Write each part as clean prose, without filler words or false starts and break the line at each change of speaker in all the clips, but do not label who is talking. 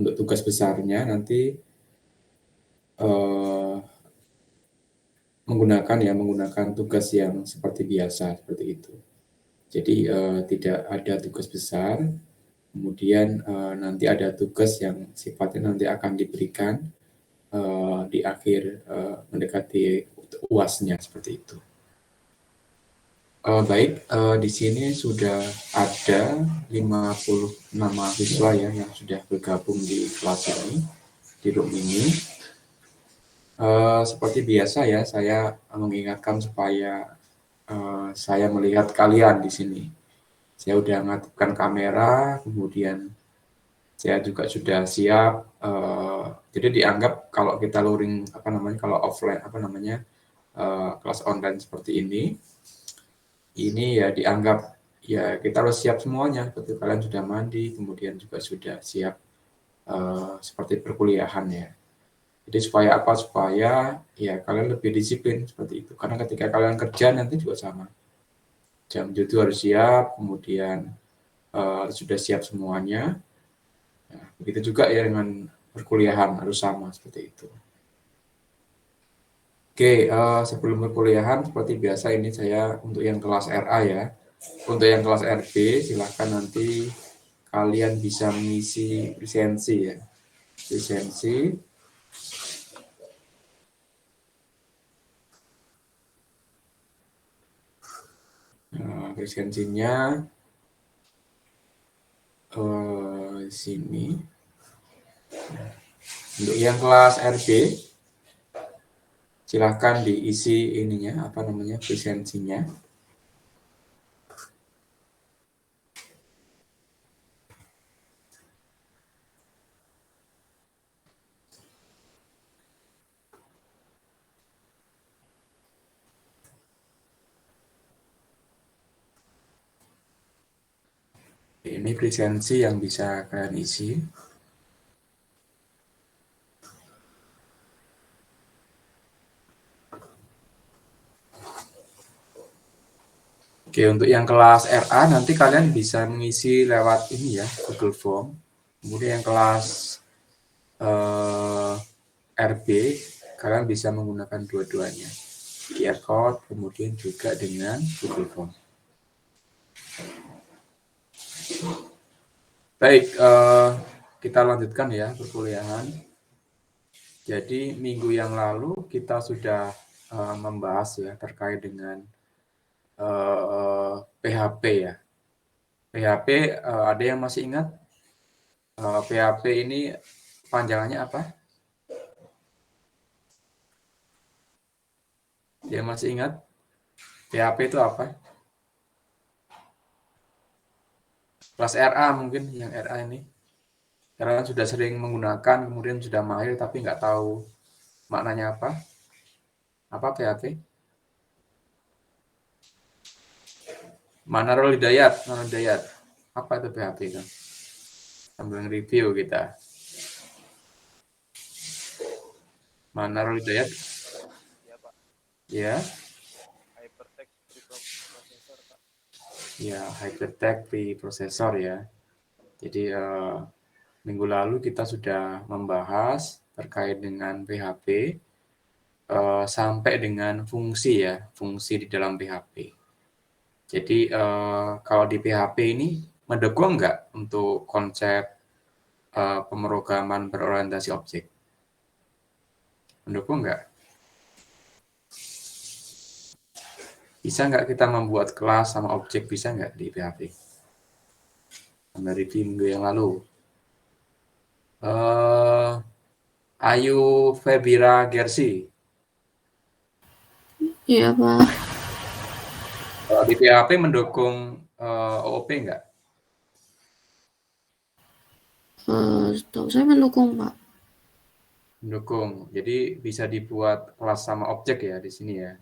Untuk tugas besarnya nanti menggunakan tugas yang seperti biasa, seperti itu. Jadi tidak ada tugas besar, kemudian nanti ada tugas yang sifatnya nanti akan diberikan di akhir mendekati UAS-nya, seperti itu. Baik, di sini sudah ada 56 mahasiswa ya yang sudah bergabung di kelas ini, di room ini. Seperti biasa ya, saya mengingatkan supaya saya melihat kalian di sini. Saya udah ngaktifkan kamera, kemudian saya juga sudah siap. Jadi dianggap kalau kita luring kalau offline kelas online seperti ini ya dianggap ya kita harus siap semuanya. Seperti kalian sudah mandi, kemudian juga sudah siap seperti perkuliahan ya. Jadi supaya apa? Supaya ya kalian lebih disiplin seperti itu. Karena ketika kalian kerja nanti juga sama. Jam itu harus siap, kemudian sudah siap semuanya. Nah, begitu juga ya dengan perkuliahan harus sama seperti itu. Oke, sebelum perkuliahan seperti biasa ini saya untuk yang kelas RA ya. Untuk yang kelas RB silahkan nanti kalian bisa mengisi lisensi ya. Lisensi. Lisensinya di sini. Untuk yang kelas RB silahkan diisi lisensinya. Ini lisensi yang bisa kalian isi. Oke, untuk yang kelas RA nanti kalian bisa mengisi lewat ini ya, Google Form. Kemudian yang kelas RB, kalian bisa menggunakan dua-duanya. QR Code, kemudian juga dengan Google Form. Baik, kita lanjutkan ya perkuliahan. Jadi minggu yang lalu kita sudah membahas ya terkait dengan PHP ya. PHP ada yang masih ingat? PHP ini panjangannya apa? Yang masih ingat? PHP itu apa? Kelas RA mungkin, yang RA ini. Karena sudah sering menggunakan, kemudian sudah mahir tapi nggak tahu maknanya apa. Apa PHP? Manarul Hidayat. Apa itu PHP itu? Sambil review kita. Manarul Hidayat.
Ya, Pak.
Ya.
Hypertext preprocessor, Pak.
Ya, hypertext preprocessor ya. Jadi minggu lalu kita sudah membahas terkait dengan PHP sampai dengan fungsi ya, fungsi di dalam PHP. Jadi kalau di PHP ini mendukung nggak untuk konsep pemrograman berorientasi objek? Mendukung nggak? Bisa nggak kita membuat kelas sama objek, bisa nggak di PHP? Dari minggu yang lalu. Ayu Febira Gersi.
Iya, Pak.
Kalau di PHP mendukung OOP nggak?
Setahu saya mendukung, Pak.
Mendukung. Jadi bisa dibuat kelas sama objek ya di sini ya.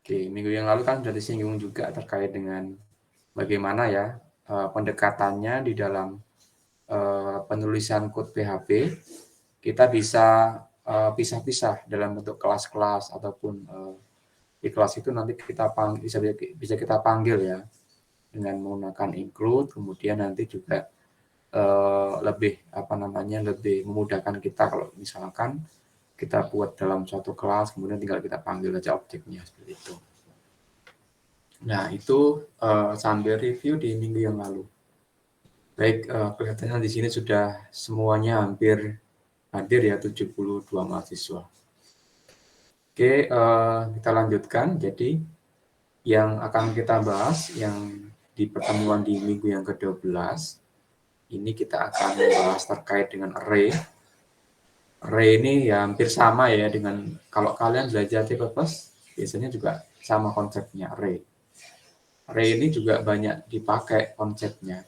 Oke, minggu yang lalu kan sudah disinggung juga terkait dengan bagaimana ya pendekatannya di dalam penulisan kode PHP. Kita bisa pisah-pisah dalam bentuk kelas-kelas ataupun di kelas itu nanti kita bisa kita panggil ya dengan menggunakan include, kemudian nanti juga lebih lebih memudahkan kita kalau misalkan kita buat dalam suatu kelas, kemudian tinggal kita panggil aja objeknya seperti itu. Nah, itu sambil review di minggu yang lalu. Baik, kelihatannya di sini sudah semuanya hampir hadir ya, 72 mahasiswa. Oke, kita lanjutkan. Jadi, yang akan kita bahas yang di pertemuan di minggu yang ke-12, ini kita akan membahas terkait dengan array. Array ini ya hampir sama ya dengan kalau kalian belajar C++, biasanya juga sama konsepnya array. Array ini juga banyak dipakai konsepnya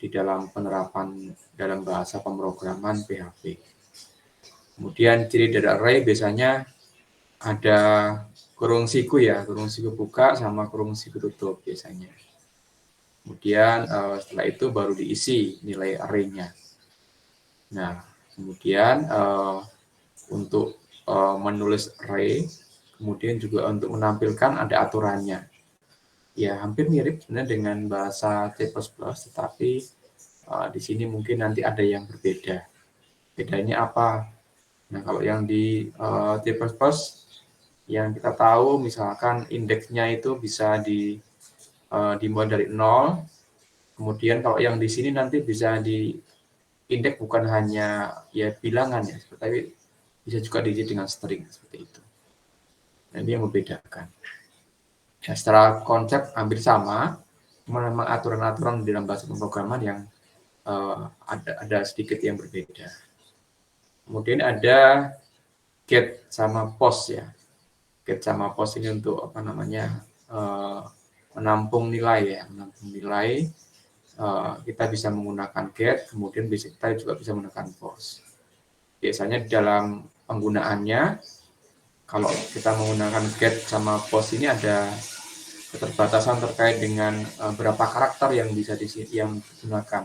di dalam penerapan dalam bahasa pemrograman PHP. Kemudian ciri dari array biasanya ada kurung siku ya, kurung siku buka sama kurung siku tutup biasanya. Kemudian setelah itu baru diisi nilai array-nya. Nah, kemudian untuk menulis array, kemudian juga untuk menampilkan ada aturannya. Ya, hampir mirip sebenarnya dengan bahasa C++, tetapi di sini mungkin nanti ada yang berbeda. Bedanya apa? Nah, kalau yang di C++, yang kita tahu misalkan indeksnya itu bisa dimulai dari 0, kemudian kalau yang di sini nanti bisa di indeks bukan hanya ya bilangan ya, tapi bisa juga diisi dengan string seperti itu. Nah, ini yang membedakan. Ya, secara konsep hampir sama, memang aturan-aturan di dalam bahasa pemrograman yang ada sedikit yang berbeda. Kemudian ada get sama post ya. Get sama post ini untuk menampung nilai ya, menampung nilai. Kita bisa menggunakan get, kemudian kita juga bisa menggunakan post. Biasanya dalam penggunaannya, kalau kita menggunakan get sama post ini ada keterbatasan terkait dengan berapa karakter yang bisa digunakan.